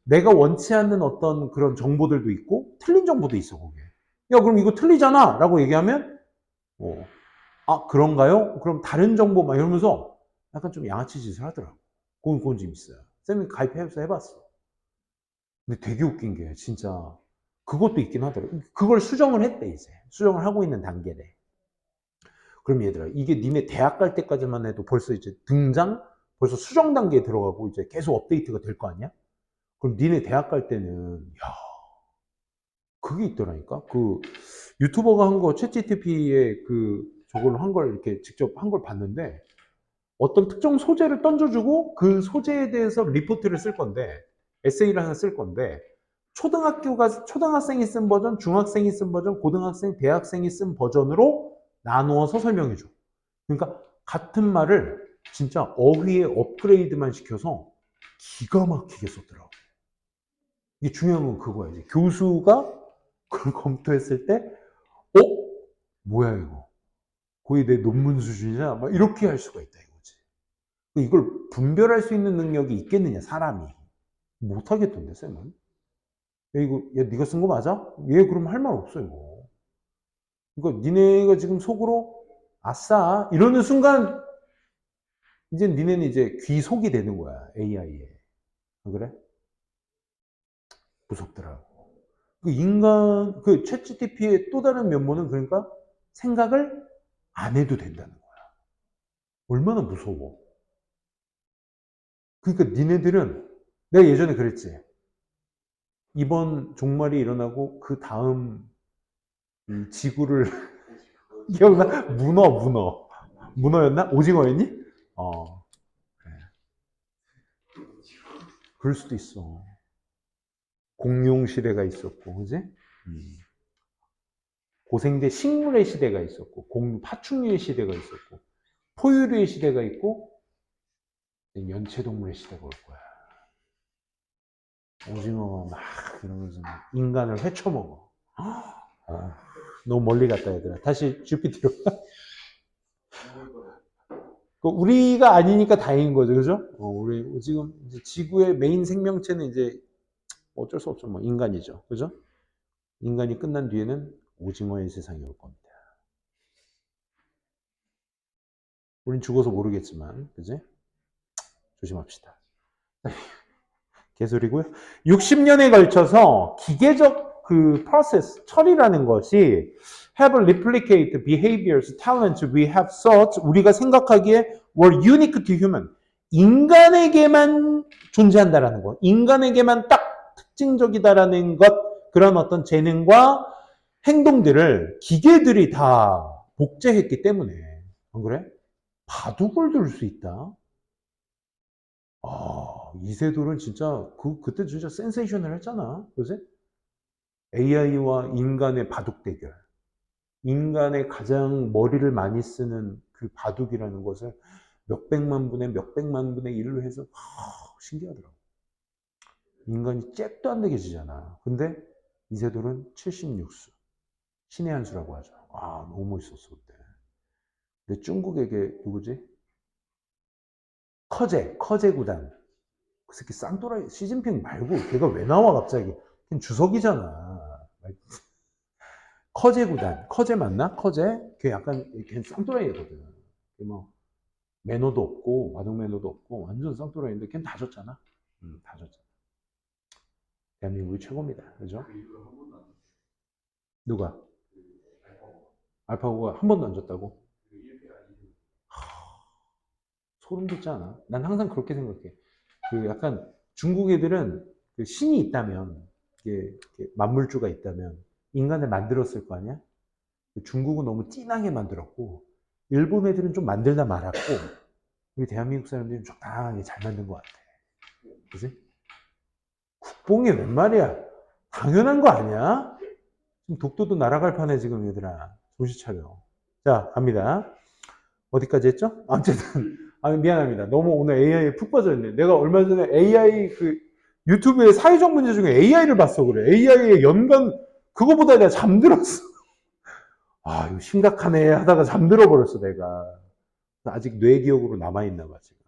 내가 원치 않는 어떤 그런 정보들도 있고 틀린 정보도 있어 거기에. 야 그럼 이거 틀리잖아 라고 얘기하면 그런가요? 그럼 다른 정보 막 이러면서 약간 좀 양아치 짓을 하더라고. 그건 재밌어요. 쌤이 가입해서 해봤어. 근데 되게 웃긴 게 진짜 그것도 있긴 하더라고. 그걸 수정을 했대 이제. 수정을 하고 있는 단계래. 그럼 얘들아 이게 니네 대학 갈 때까지만 해도 벌써 이제 벌써 수정 단계에 들어가고 이제 계속 업데이트가 될 거 아니야? 그럼 니네 대학 갈 때는 야 그게 있더라니까. 그 유튜버가 한 거 챗GPT에 그 저걸로 한 걸 이렇게 직접 한 걸 봤는데 어떤 특정 소재를 던져주고 그 소재에 대해서 리포트를 쓸 건데 에세이를 하나 쓸 건데 초등학생이 쓴 버전, 중학생이 쓴 버전, 고등학생, 대학생이 쓴 버전으로 나누어서 설명해 줘. 그러니까 같은 말을 진짜 어휘의 업그레이드만 시켜서 기가 막히게 썼더라고. 이게 중요한 건 그거야. 이제 교수가 그걸 검토했을 때, 뭐야 이거? 거의 내 논문 수준이냐? 막 이렇게 할 수가 있다 이거지. 이걸 분별할 수 있는 능력이 있겠느냐 사람이? 못 하겠던데 쌤은. 야 이거 야 네가 쓴 거 맞아? 얘 그럼 할 말 없어 이거. 그러니까 니네가 지금 속으로 아싸 이러는 순간 이제 니네는 이제 귀속이 되는 거야 AI에. 그래? 무섭더라고. 그 챗GPT의 또 다른 면모는 그러니까 생각을 안 해도 된다는 거야. 얼마나 무서워. 그러니까 니네들은 내가 예전에 그랬지. 이번 종말이 일어나고 그 다음 지구를 기억나? 문어였나? 오징어였니? 그래. 그럴 수도 있어. 공룡 시대가 있었고, 그지? 고생대 식물의 시대가 있었고, 파충류의 시대가 있었고, 포유류의 시대가 있고, 연체동물의 시대가 올 거야. 오징어가 막 이러면서 인간을 헤쳐먹어. 너무 멀리 갔다 얘들아. 다시 GPT로. 우리가 아니니까 다행인 거죠, 그죠? 우리 지금 이제 지구의 메인 생명체는 이제 어쩔 수 없죠, 뭐 인간이죠, 그죠? 인간이 끝난 뒤에는 오징어의 세상이 올 겁니다. 우린 죽어서 모르겠지만, 그지? 조심합시다. 개소리고요. 60년에 걸쳐서 기계적 그 프로세스, 처리라는 것이 have replicate behaviors, talents we have thought, 우리가 생각하기에 were unique to human. 인간에게만 존재한다라는 것. 인간에게만 딱 특징적이다라는 것, 그런 어떤 재능과 행동들을 기계들이 다 복제했기 때문에. 안 그래? 바둑을 둘 수 있다? 이세돌은 진짜 그때 진짜 센세이션을 했잖아. 그지? AI와 인간의 바둑 대결. 인간의 가장 머리를 많이 쓰는 그 바둑이라는 것을 몇백만 분의 몇백만 분의 일로 해서 신기하더라고. 인간이 잽도 안 되게 지잖아. 근데 이세돌은 76수. 신의 한 수라고 하죠. 아, 너무 멋있었어, 그때. 근데 중국에게 누구지? 커제 구단. 그 새끼 쌍또라이, 시진핑 말고 걔가 왜 나와 갑자기? 걔 주석이잖아. 커제 구단. 커제 맞나? 커제? 걔 약간, 걔 쌍또라이거든. 걔 뭐, 매너도 없고, 바둑 매너도 없고, 완전 쌍또라이인데 걔는 다 졌잖아. 다 졌잖아. 대한민국이 최고입니다. 그죠? 누가? 알파고가 한 번도 안 졌다고? 소름 돋지 않아? 난 항상 그렇게 생각해. 그 약간 중국 애들은 그 신이 있다면, 이게 만물주가 있다면 인간을 만들었을 거 아니야? 중국은 너무 진하게 만들었고, 일본 애들은 좀 만들다 말았고, 우리 대한민국 사람들은 적당하게 잘 만든 것 같아. 그지? 국뽕이 웬 말이야? 당연한 거 아니야? 지금 독도도 날아갈 판에 지금 얘들아. 정신 차려. 자, 갑니다. 어디까지 했죠? 어쨌든, 미안합니다. 너무 오늘 AI에 푹 빠져있네. 내가 얼마 전에 AI 유튜브에 사회적 문제 중에 AI를 봤어, 그래. AI의 연관, 그거보다 내가 잠들었어. 아, 이거 심각하네 하다가 잠들어 버렸어, 내가. 아직 뇌 기억으로 남아있나 봐, 지금.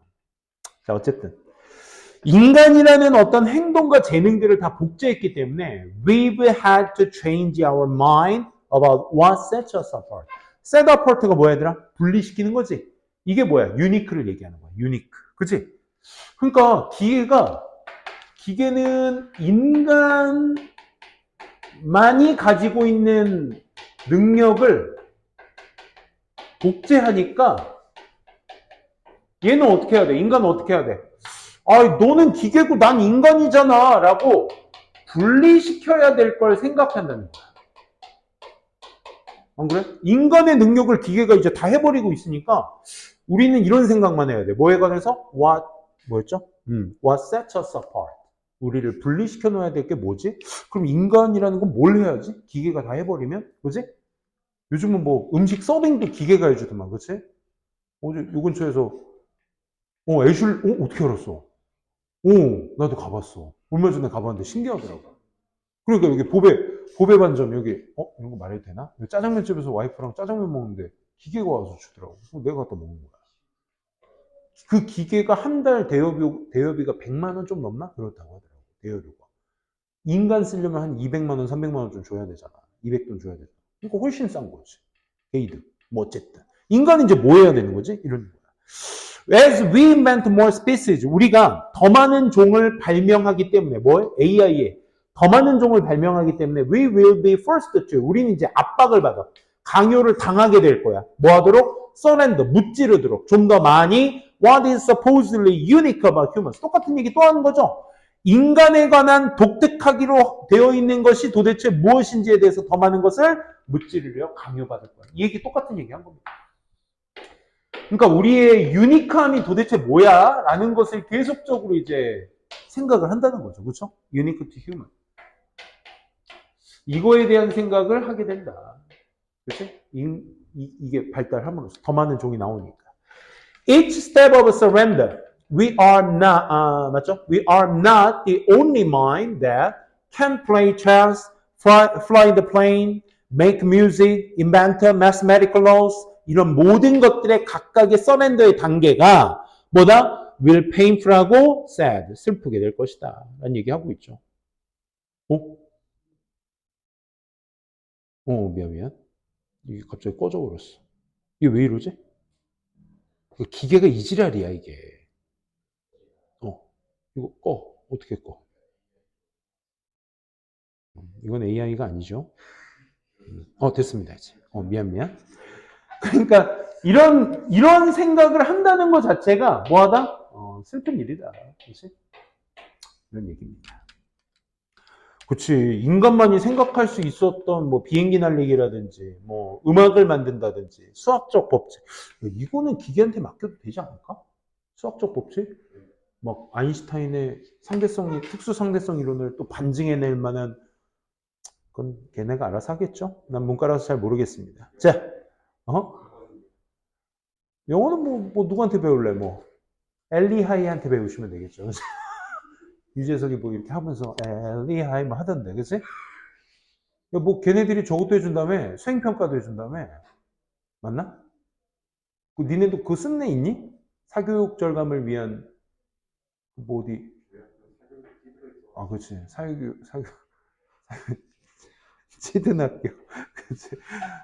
자, 어쨌든. 인간이라는 어떤 행동과 재능들을 다 복제했기 때문에 we've had to change our mind about what sets us apart. set apart가 뭐야 얘들아? 분리시키는 거지. 이게 뭐야? 유니크를 얘기하는 거야. 유니크. 그치? 그러니까 기계는 인간만이 가지고 있는 능력을 복제하니까 얘는 어떻게 해야 돼? 인간은 어떻게 해야 돼? 아, 너는 기계고 난 인간이잖아 라고 분리시켜야 될 걸 생각한다는 거야. 안 그래? 인간의 능력을 기계가 이제 다 해버리고 있으니까 우리는 이런 생각만 해야 돼. 뭐에 관해서? 뭐였죠? What sets us apart. 우리를 분리시켜 놓아야 될 게 뭐지? 그럼 인간이라는 건 뭘 해야지? 기계가 다 해버리면? 그지? 요즘은 뭐 음식 서빙도 기계가 해주더만, 그치? 어제 요 근처에서 어떻게 알았어? 나도 가봤어. 얼마 전에 가봤는데 신기하더라고. 그러니까 여기 보배 반점 여기, 이런 거 말해도 되나? 짜장면 집에서 와이프랑 짜장면 먹는데 기계가 와서 주더라고. 내가 갖다 먹는 거야. 그 기계가 한 달 대여비가 100만 원 좀 넘나? 그렇다고 하더라고. 대여료가. 인간 쓰려면 한 200만 원, 300만 원 좀 줘야 되잖아. 200돈 줘야 되잖아. 그러니까 훨씬 싼 거지. 게이드. 뭐 어쨌든. 인간은 이제 뭐 해야 되는 거지? 이런 거야. As we invent more species, 우리가 더 많은 종을 발명하기 때문에, AI에 더 많은 종을 발명하기 때문에, we will be forced to, 우리는 이제 압박을 받아. 강요를 당하게 될 거야. 뭐 하도록? surrender, 무찌르도록. 좀 더 많이, what is supposedly unique about humans. 똑같은 얘기 또 하는 거죠. 인간에 관한 독특하기로 되어 있는 것이 도대체 무엇인지에 대해서 더 많은 것을 무찌르려 강요받을 거야. 이 얘기 똑같은 얘기 한 겁니다. 그러니까 우리의 유니크함이 도대체 뭐야? 라는 것을 계속적으로 이제 생각을 한다는 거죠. 그렇죠? Unique to human. 이거에 대한 생각을 하게 된다. 그렇죠? 이게 발달함으로써 더 많은 종이 나오니까. Each step of surrender. We are not, 맞죠? We are not the only mind that can play chess, fly the plane, make music, invent mathematical laws, 이런 모든 것들의 각각의 서렌더의 단계가 뭐다? will painful하고 sad, 슬프게 될 것이다. 라는 얘기하고 있죠. 미안. 이게 갑자기 꺼져버렸어. 이게 왜 이러지? 기계가 이지랄이야, 이게. 이거 어떻게 꺼? 이건 AI가 아니죠. 됐습니다, 이제. 미안. 그러니까 이런 생각을 한다는 것 자체가 뭐하다? 슬픈 일이다. 그렇지? 이런 얘기입니다. 그렇지. 인간만이 생각할 수 있었던 뭐 비행기 날리기라든지 뭐 음악을 만든다든지 수학적 법칙 이거는 기계한테 맡겨도 되지 않을까? 수학적 법칙? 막 아인슈타인의 특수 상대성 이론을 또 반증해낼 만한 그건 걔네가 알아서 하겠죠. 난 문과라서 잘 모르겠습니다. 자, 영어는 뭐 누구한테 배울래? 뭐 엘리 하이한테 배우시면 되겠죠. 유재석이 뭐 이렇게 하면서 엘리 하이 뭐 하던데, 그치? 뭐 걔네들이 저것도 해준다며, 수행평가도 해준다며. 맞나? 니네도 그거 쓴 애 있니? 사교육 절감을 위한 뭐 어디? 아, 그렇지. 사교육 치든 학교, 그치?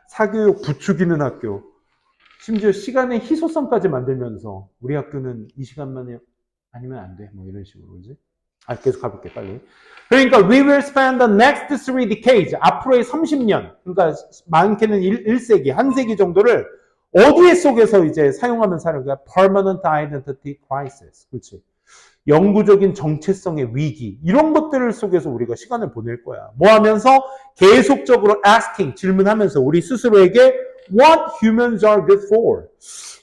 사교육 부추기는 학교. 심지어 시간의 희소성까지 만들면서 우리 학교는 이 시간만에 아니면 안 돼. 뭐 이런 식으로, 그지? 계속 가볼게, 빨리. 그러니까, we will spend the next three decades. 앞으로의 30년. 그러니까, 많게는 1세기, 한 세기 정도를 어디에 속에서 이제 사용하면 사는 거야? permanent identity crisis. 그렇지. 영구적인 정체성의 위기. 이런 것들을 속에서 우리가 시간을 보낼 거야. 뭐 하면서? 계속적으로 asking, 질문하면서 우리 스스로에게 what humans are good for.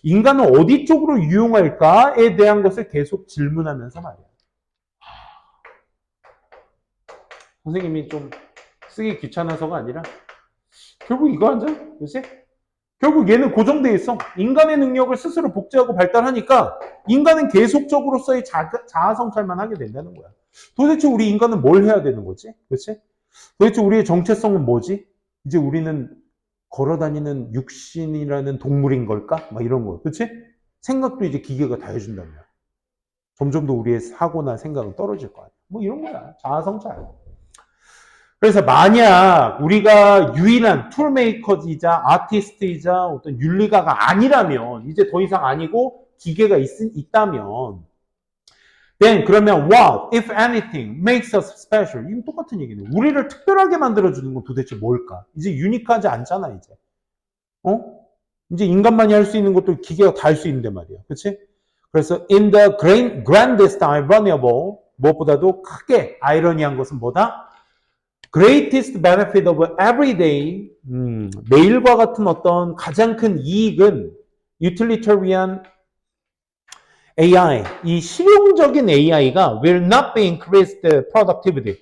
인간은 어디 쪽으로 유용할까에 대한 것을 계속 질문하면서 말이야. 선생님이 좀 쓰기 귀찮아서가 아니라 결국 이거 하자. 그치? 결국 얘는 고정돼 있어. 인간의 능력을 스스로 복제하고 발달하니까 인간은 계속적으로서의 자아 성찰만 하게 된다는 거야. 도대체 우리 인간은 뭘 해야 되는 거지? 그치? 도대체 우리의 정체성은 뭐지? 이제 우리는 걸어다니는 육신이라는 동물인 걸까? 막 이런 거. 그치? 생각도 이제 기계가 다 해준다며. 점점 더 우리의 사고나 생각은 떨어질 거 아니야. 뭐 이런 거야. 자아 성찰. 그래서 만약 우리가 유일한 툴메이커이자 아티스트이자 어떤 윤리가가 아니라면 이제 더 이상 아니고 기계가 있다면 then 그러면 what, if anything, makes us special? 이건 똑같은 얘기네. 우리를 특별하게 만들어주는 건 도대체 뭘까? 이제 유니크하지 않잖아 이제. 이제 인간만이 할 수 있는 것도 기계가 다 할 수 있는데 말이야. 그렇지? 그래서 in the grandest ironiable 무엇보다도 크게 아이러니한 것은 뭐다? greatest benefit of everyday 매일과 같은 어떤 가장 큰 이익은 utilitarian AI, 이 실용적인 AI가 will not be increased productivity.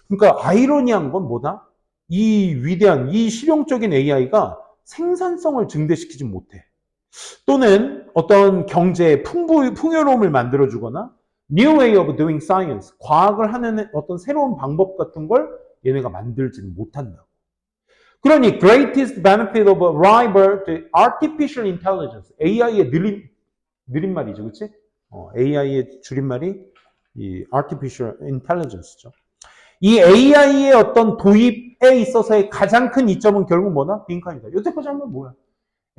그러니까 아이러니한 건 뭐다? 이 위대한, 이 실용적인 AI가 생산성을 증대시키지 못해. 또는 어떤 경제의 풍요로움을 만들어주거나 new way of doing science, 과학을 하는 어떤 새로운 방법 같은 걸 얘네가 만들지는 못한다고. 그러니 greatest benefit of arrival to artificial intelligence, AI의 느린말이죠, 그렇지? AI의 줄임말이 이 artificial intelligence죠. 이 AI의 어떤 도입에 있어서의 가장 큰 이점은 결국 뭐나? 빈칸이다. 여태까지 한 건 뭐야?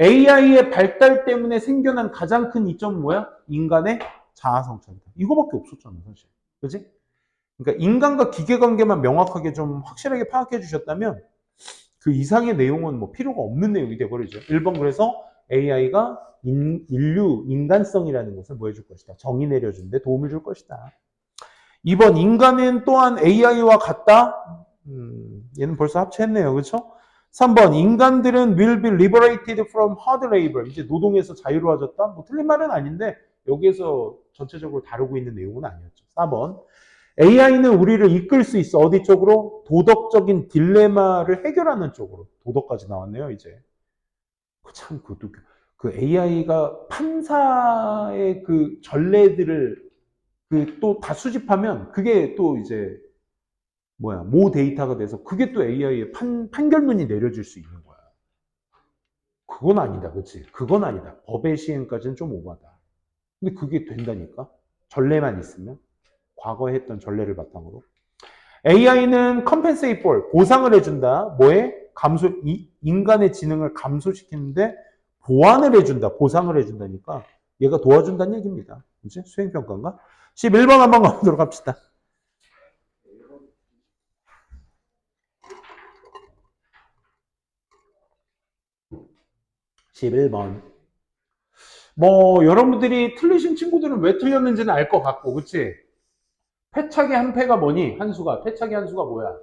AI의 발달 때문에 생겨난 가장 큰 이점은 뭐야? 인간의 자아성찰이다. 이거밖에 없었잖아, 사실. 그지? 그러니까 인간과 기계 관계만 명확하게 좀 확실하게 파악해 주셨다면 그 이상의 내용은 뭐 필요가 없는 내용이 돼버리죠. 1번 그래서 AI가 인류 인간성이라는 것을 뭐 해줄 것이다. 정의 내려주는데 도움을 줄 것이다. 2번 인간은 또한 AI와 같다. 얘는 벌써 합체했네요. 그렇죠? 3번 인간들은 will be liberated from hard labor. 이제 노동에서 자유로워졌다. 뭐 틀린 말은 아닌데 여기에서 전체적으로 다루고 있는 내용은 아니었죠. 4번 AI는 우리를 이끌 수 있어. 어디 쪽으로? 도덕적인 딜레마를 해결하는 쪽으로. 도덕까지 나왔네요, 이제. 참, 그것도, 그 AI가 판사의 그 전례들을 또 다 수집하면 그게 또 이제, 모 데이터가 돼서 그게 또 AI의 판결문이 내려질 수 있는 거야. 그건 아니다, 그치? 그건 아니다. 법의 시행까지는 좀 오바다. 근데 그게 된다니까? 전례만 있으면. 과거에 했던 전례를 바탕으로. AI는 compensate for, 보상을 해준다. 뭐에? 인간의 지능을 감소시키는데 보완을 해준다. 보상을 해준다니까 얘가 도와준다는 얘기입니다. 그치? 수행평가인가? 11번 한번 가보도록 합시다. 뭐 여러분들이 틀리신 친구들은 왜 틀렸는지는 알 것 같고, 그치? 패착의 한 패가 뭐니? 한수가. 패착의 한수가 뭐야?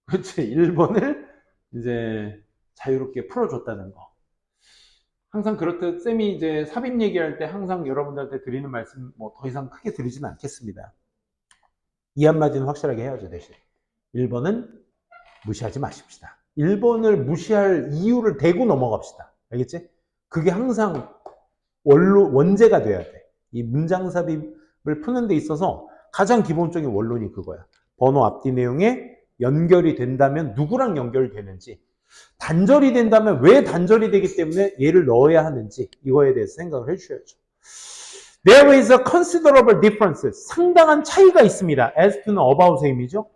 그치? 1번을 이제 자유롭게 풀어줬다는 거. 항상 그렇듯 쌤이 이제 삽입 얘기할 때 항상 여러분들한테 드리는 말씀 뭐 더 이상 크게 드리지는 않겠습니다. 이 한마디는 확실하게 해야죠, 대신. 1번은 무시하지 마십시다. 일본을 무시할 이유를 대고 넘어갑시다. 알겠지? 그게 항상 원제가 돼야 돼. 이 문장 삽입을 푸는 데 있어서 가장 기본적인 원론이 그거야. 번호 앞뒤 내용에 연결이 된다면 누구랑 연결되는지, 단절이 된다면 왜 단절이 되기 때문에 얘를 넣어야 하는지, 이거에 대해서 생각을 해주셔야죠. There is a considerable difference. 상당한 차이가 있습니다. as to는 about의 의미죠.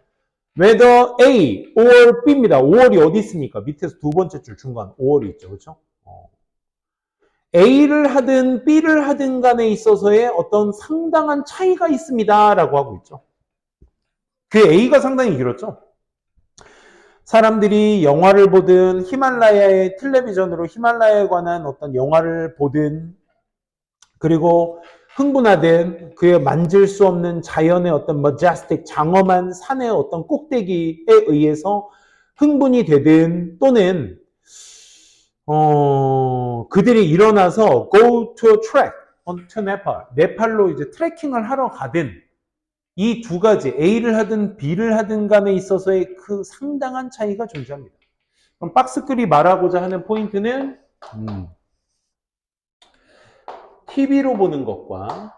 whether A or B입니다. 5월이 어디 있습니까? 밑에서 두 번째 줄 중간 5월이 있죠. 그렇죠? A를 하든 B를 하든 간에 있어서의 어떤 상당한 차이가 있습니다. 라고 하고 있죠. 그 A가 상당히 길었죠. 사람들이 영화를 보든 히말라야의 텔레비전으로 히말라야에 관한 어떤 영화를 보든 그리고 흥분하든 그의 만질 수 없는 자연의 어떤 majestic 장엄한 산의 어떤 꼭대기에 의해서 흥분이 되든 또는 그들이 일어나서 go to a trek to Nepal, 네팔로 이제 트레킹을 하러 가든 이 두 가지 A를 하든 B를 하든 간에 있어서의 그 상당한 차이가 존재합니다. 그럼 박스글이 말하고자 하는 포인트는 TV로 보는 것과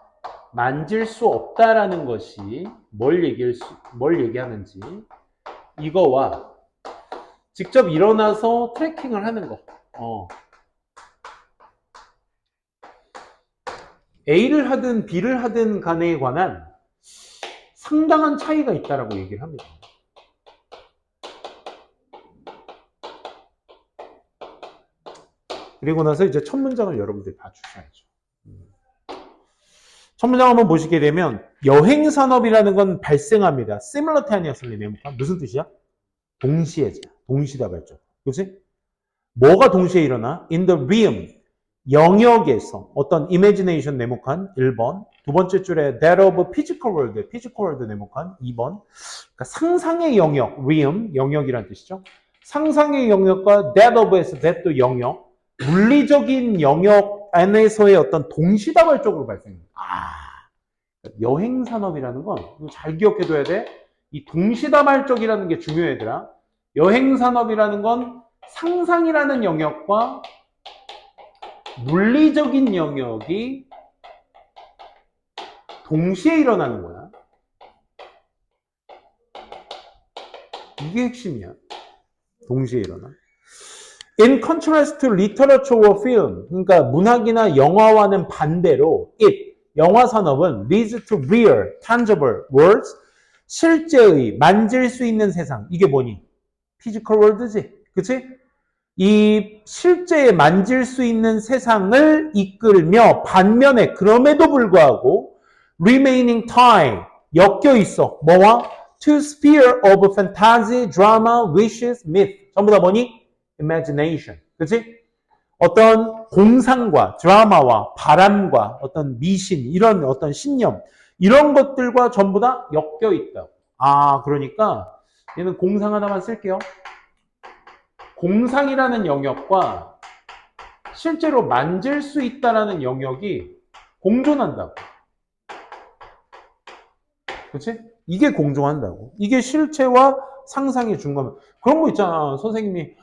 만질 수 없다라는 것이 뭘 얘기하는지 이거와 직접 일어나서 트레킹을 하는 거. A를 하든 B를 하든 간에 관한 상당한 차이가 있다라고 얘기를 합니다. 그리고 나서 이제 첫 문장을 여러분들이 봐주셔야죠. 첫 문장 한번 보시게 되면 여행 산업이라는 건 발생합니다. simultaneously 네모칸 무슨 뜻이야? 동시에죠. 동시다발적. 그렇지? 뭐가 동시에 일어나? in the realm 영역에서 어떤 imagination 네모칸 1번 두 번째 줄에 that of physical world physical world 네모칸 2번 그러니까 상상의 영역 realm 영역이란 뜻이죠. 상상의 영역과 that of에서 that도 영역 물리적인 영역 안에서의 어떤 동시다발적으로 발생합니다. 여행 산업이라는 건 잘 기억해둬야 돼. 이 동시다발적이라는 게 중요해 얘들아. 여행 산업이라는 건 상상이라는 영역과 물리적인 영역이 동시에 일어나는 거야. 이게 핵심이야. 동시에 일어나. In contrast to literature or film, 그러니까 문학이나 영화와는 반대로 영화 산업은 leads to real, tangible worlds, 실제의 만질 수 있는 세상. 이게 뭐니? physical world지. 그치? 이 실제에 만질 수 있는 세상을 이끌며 반면에 그럼에도 불구하고 remaining time 엮여 있어. 뭐와? To sphere of fantasy, drama, wishes, myth. 전부 다 뭐니? imagination. 그치? 어떤 공상과 드라마와 바람과 어떤 미신 이런 어떤 신념 이런 것들과 전부 다 엮여 있다. 그러니까 얘는 공상 하나만 쓸게요. 공상이라는 영역과 실제로 만질 수 있다라는 영역이 공존한다고. 그렇지? 이게 공존한다고. 이게 실체와 상상의 중간. 그런 거 있잖아. 선생님이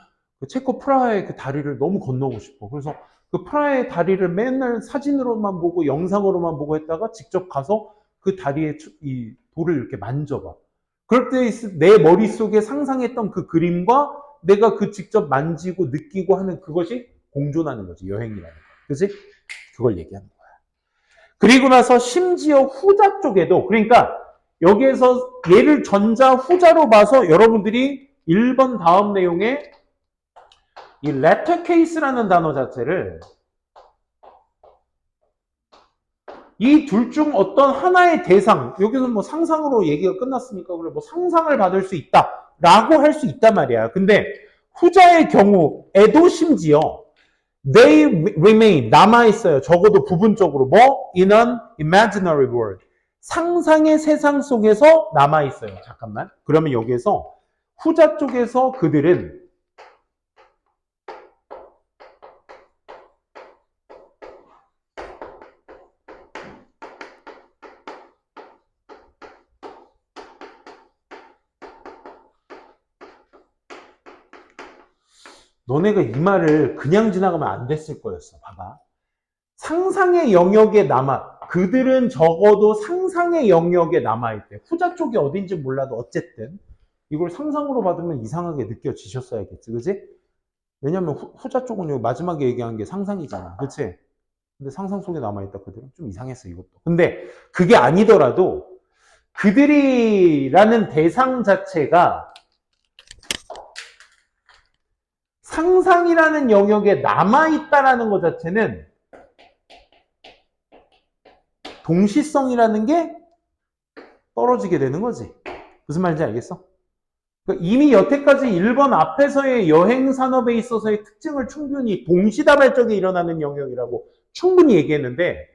그 체코 프라하의 그 다리를 너무 건너고 싶어. 그래서 그 프라하의 다리를 맨날 사진으로만 보고 영상으로만 보고 했다가 직접 가서 그 다리에 이 돌을 이렇게 만져봐. 그럴 때 내 머릿속에 상상했던 그 그림과 내가 그 직접 만지고 느끼고 하는 그것이 공존하는 거지. 여행이라는 거. 그치? 그걸 얘기하는 거야. 그리고 나서 심지어 후자 쪽에도 그러니까 여기에서 얘를 전자 후자로 봐서 여러분들이 1번 다음 내용에 이 letter case라는 단어 자체를 이 둘 중 어떤 하나의 대상, 여기서 뭐 상상으로 얘기가 끝났으니까 그래 뭐 상상을 받을 수 있다 라고 할 수 있단 말이야. 근데 후자의 경우에도 심지어 they remain 남아있어요. 적어도 부분적으로 뭐? in an imaginary world 상상의 세상 속에서 남아있어요. 잠깐만. 그러면 여기에서 후자 쪽에서 그들은 너네가 이 말을 그냥 지나가면 안 됐을 거였어. 봐봐. 상상의 영역에 그들은 적어도 상상의 영역에 남아있대. 후자 쪽이 어딘지 몰라도 어쨌든 이걸 상상으로 받으면 이상하게 느껴지셨어야겠지. 그지? 왜냐면 후자 쪽은 여기 마지막에 얘기한 게 상상이잖아. 그치? 근데 상상 속에 남아있다. 그들은 좀 이상했어, 이것도. 근데 그게 아니더라도 그들이라는 대상 자체가 상상이라는 영역에 남아있다라는 것 자체는 동시성이라는 게 떨어지게 되는 거지. 무슨 말인지 알겠어? 그러니까 이미 여태까지 1번 앞에서의 여행 산업에 있어서의 특징을 충분히 동시다발적에 일어나는 영역이라고 충분히 얘기했는데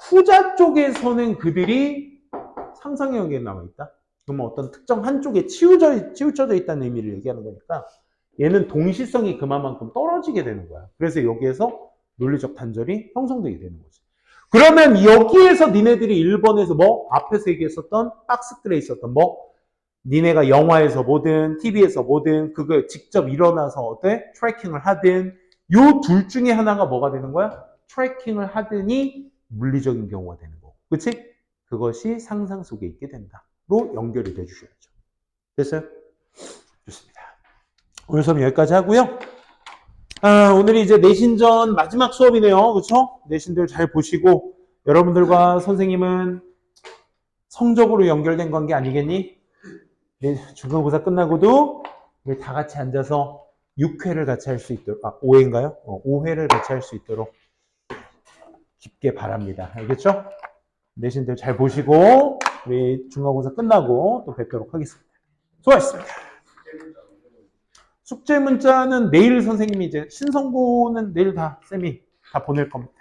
후자 쪽에서는 그들이 상상의 영역에 남아있다. 그러면 어떤 특정 한쪽에 치우쳐져 있다는 의미를 얘기하는 거니까 얘는 동시성이 그만큼 떨어지게 되는 거야. 그래서 여기에서 논리적 단절이 형성되게 되는 거지. 그러면 여기에서 니네들이 1번에서 앞에서 얘기했었던 박스글에 있었던 니네가 영화에서 보든 TV에서 보든 그거 직접 일어나서 어때? 트래킹을 하든 요 둘 중에 하나가 뭐가 되는 거야? 트래킹을 하더니 물리적인 경우가 되는 거고. 그치? 그것이 상상 속에 있게 된다로 연결이 돼 주셔야죠. 됐어요? 좋습니다. 오늘 수업 여기까지 하고요. 오늘이 이제 내신전 마지막 수업이네요. 그렇죠? 내신들 잘 보시고 여러분들과 선생님은 성적으로 연결된 관계 아니겠니? 중간고사 끝나고도 우리 다 같이 앉아서 6회를 같이 할 수 있도록 5회인가요? 5회를 같이 할 수 있도록 깊게 바랍니다. 알겠죠? 내신들 잘 보시고 우리 중간고사 끝나고 또 뵙도록 하겠습니다. 수고하셨습니다. 숙제 문자는 내일 선생님이 이제 신성고는 내일 다 쌤이 다 보낼 겁니다.